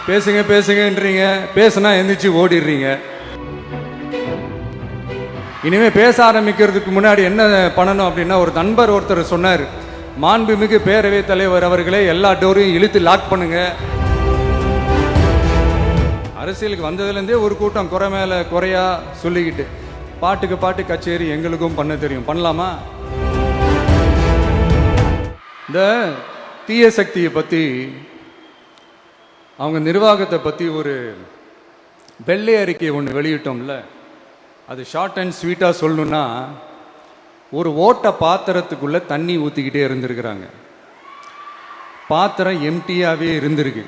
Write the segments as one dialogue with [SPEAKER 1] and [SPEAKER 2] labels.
[SPEAKER 1] பேசுங்க பேசுங்கன்றீங்க, பேசுனா எந்திரிச்சு ஓடிடுறீங்க. இனிமே பேச ஆரம்பிக்கிறதுக்கு முன்னாடி என்ன பண்ணணும் அப்படின்னா, ஒரு நண்பர் ஒருத்தர் சொன்னார், மாண்புமிகு பேரவைத் தலைவர் அவர்களே எல்லா டோரையும் இழுத்து லாக் பண்ணுங்க. அரசியலுக்கு வந்ததுலேருந்தே ஒரு கூட்டம் குறை மேல குறையா சொல்லிக்கிட்டு, பாட்டுக்கு பாட்டு கச்சேரி எங்களுக்கும் பண்ண தெரியும், பண்ணலாமா? இந்த தீய சக்தியை பற்றி, அவங்க நிர்வாகத்தை பற்றி ஒரு வெள்ளை அறிக்கை ஒன்று வெளியிட்டோம்ல, அது ஷார்ட் அண்ட் ஸ்வீட்டாக சொல்லணுன்னா, ஒரு ஓட்ட பாத்திரத்துக்குள்ளே தண்ணி ஊற்றிக்கிட்டே இருந்திருக்கிறாங்க. பாத்திரம் எம்டியாகவே இருந்திருக்கு,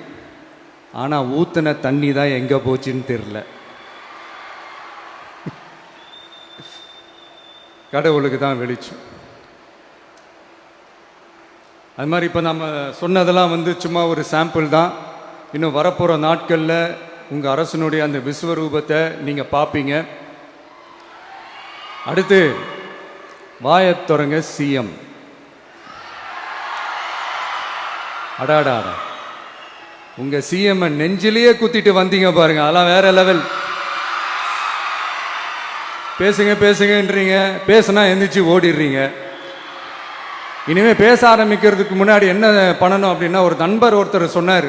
[SPEAKER 1] ஆனால் ஊற்றின தண்ணி தான் எங்கே போச்சுன்னு தெரில. கடவுளுக்கு தான் வெளிச்சம். அது மாதிரி இப்போ நம்ம சொன்னதெல்லாம் சும்மா ஒரு சாம்பிள் தான். இன்னும் வரப்போகிற நாட்களில் உங்கள் அரசனுடைய அந்த விஸ்வரூபத்தை நீங்கள் பார்ப்பீங்க. அடுத்து வாயத் தொடங்க சிஎம். அடாடா, உங்கள் சிஎம் நெஞ்சிலேயே குத்திட்டு வந்தீங்க பாருங்க, அதெல்லாம் வேற லெவல். பேசுங்க பேசுங்கன்றீங்க, பேசுனா எந்திரிச்சு ஓடிடுறீங்க. இனிமே பேச ஆரம்பிக்கிறதுக்கு முன்னாடி என்ன பண்ணணும் அப்படின்னா, ஒரு நண்பர் ஒருத்தர் சொன்னார்,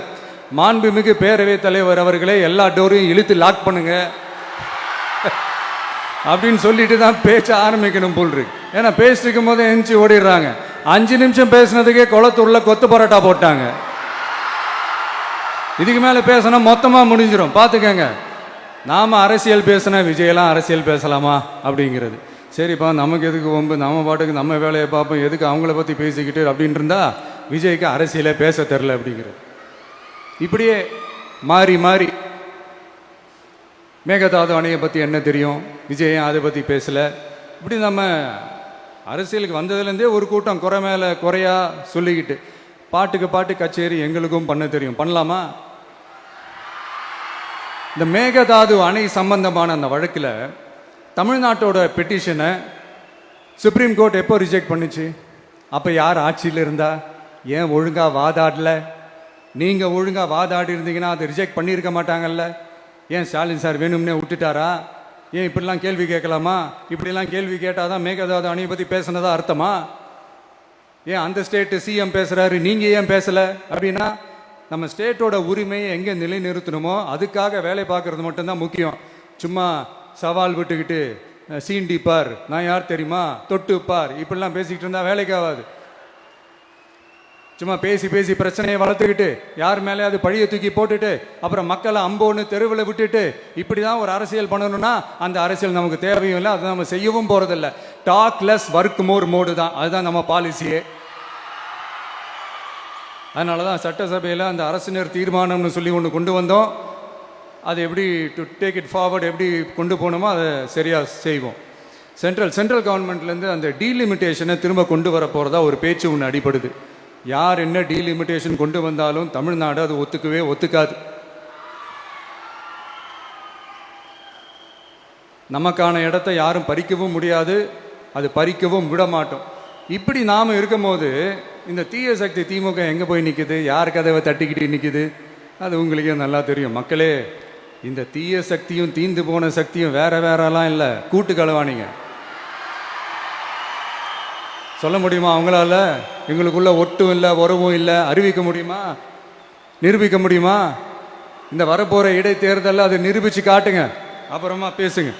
[SPEAKER 1] மாண்புமிகு பேரவைத் தலைவர் அவர்களே எல்லா டோரையும் இழுத்து லாக் பண்ணுங்க அப்படின்னு சொல்லிட்டு தான் பேச ஆரம்பிக்கணும் போல் இருக்கு. ஏன்னா பேசிட்டு இருக்கும் போது எந்திரிச்சு ஓடிடுறாங்க. 5 நிமிஷம் பேசினதுக்கே குளத்தூர்ல கொத்து பரோட்டா போட்டாங்க. இதுக்கு மேல பேசினா மொத்தமா முடிஞ்சிடும், பார்த்துக்கங்க. நாம அரசியல் பேசினா விஜயெல்லாம் அரசியல் பேசலாமா அப்படிங்கிறது. சரிப்பா, நமக்கு எதுக்கு வம்பு, நம்ம பாட்டுக்கு நம்ம வேலையை பார்ப்போம், எதுக்கு அவங்கள பற்றி பேசிக்கிட்டு அப்படின்னு இருந்தா விஜய்க்கு அரசியலே பேச தெரில அப்படிங்கிறது. இப்படியே மாறி மாறி மேகதாது அணையை பற்றி என்ன தெரியும், விஜய் அதை பற்றி பேசலை. இப்படி நம்ம அரசியலுக்கு வந்ததுலேருந்தே ஒரு கூட்டம் குறை மேலே குறையா சொல்லிக்கிட்டு, பாட்டுக்கு பாட்டு கச்சேரி எங்களுக்கும் பண்ண தெரியும், பண்ணலாமா? இந்த மேகதாது அணை சம்பந்தமான அந்த வழக்கில் தமிழ்நாட்டோட பெட்டிஷனை சுப்ரீம் கோர்ட் எப்போ ரிஜெக்ட் பண்ணுச்சு? அப்போ யார் ஆட்சியில் இருந்தா? ஏன் ஒழுங்காக வாதாடல? நீங்கள் ஒழுங்காக வாதாடி இருந்தீங்கன்னா அதை ரிஜெக்ட் பண்ணியிருக்க மாட்டாங்கல்ல. ஏன் ஸ்டாலின் சார் வேணும்னே விட்டுட்டாரா? ஏன் இப்படிலாம் கேள்வி கேட்கலாமா? இப்படிலாம் கேள்வி கேட்டால் தான் மேகதாது அணையை பற்றி பேசுனதா அர்த்தமா? ஏன் அந்த ஸ்டேட்டு சிஎம் பேசுகிறாரு, நீங்கள் ஏன் பேசலை அப்படின்னா, நம்ம ஸ்டேட்டோட உரிமையை எங்கே நிலைநிறுத்தணுமோ அதுக்காக வேலை பார்க்குறது மட்டும்தான் முக்கியம். சும்மா சவால் விட்டுக்கிட்டு சீண்டி பார், நான் யார் தெரியுமா, தொட்டு பார், இப்படிலாம் பேசிக்கிட்டு இருந்தால் வேலைக்கு ஆகாது. சும்மா பேசி பேசி பிரச்சனையை வளர்த்துக்கிட்டு யார் மேலே அது பழியை தூக்கி போட்டுட்டு அப்புறம் மக்களை அம்போன்னு தெருவில் விட்டுட்டு இப்படி தான் ஒரு அரசியல் பண்ணணும்னா அந்த அரசியல் நமக்கு தேவையும் இல்லை, அதை நம்ம செய்யவும் போகிறதில்ல. Talk less work more mode தான், அதுதான் நம்ம பாலிசியே. அதனால தான் சட்டசபையில் அந்த அரசினர் தீர்மானம்னு சொல்லி ஒன்று கொண்டு வந்தோம். அது எப்படி டு டேக் இட் ஃபார்வர்ட், எப்படி கொண்டு போகணுமோ அதை சரியாக செய்வோம். சென்ட்ரல் கவர்மெண்ட்லேருந்து அந்த டீலிமிட்டேஷனை திரும்ப கொண்டு வர போகிறதா ஒரு பேச்சு ஒன்று அடிபடுது. யார் என்ன டீலிமிட்டேஷன் கொண்டு வந்தாலும் தமிழ்நாடு அது ஒத்துக்காது. நமக்கான இடத்தை யாரும் பறிக்கவும் முடியாது, அது பறிக்கவும் விட மாட்டோம். இப்படி நாம் இருக்கும் போது இந்த தீய சக்தி திமுக எங்கே போய் நிற்குது, யார் கதவை தட்டிக்கிட்டு நிற்குது, அது உங்களுக்கே நல்லா தெரியும். மக்களே, இந்த தீய சக்தியும் தீந்து போன சக்தியும் வேற வேறலாம் இல்லை, கூட்டு களவாணிங்க. சொல்ல முடியுமா அவங்களால? எங்களுக்குள்ள ஒட்டும் இல்லை, உறவும் இல்லை, அறிவிக்க முடியுமா, நிரூபிக்க முடியுமா? இந்த வரப்போகிற இடைத்தேர்தலில் அதை நிரூபித்து காட்டுங்க, அப்புறமா பேசுங்க.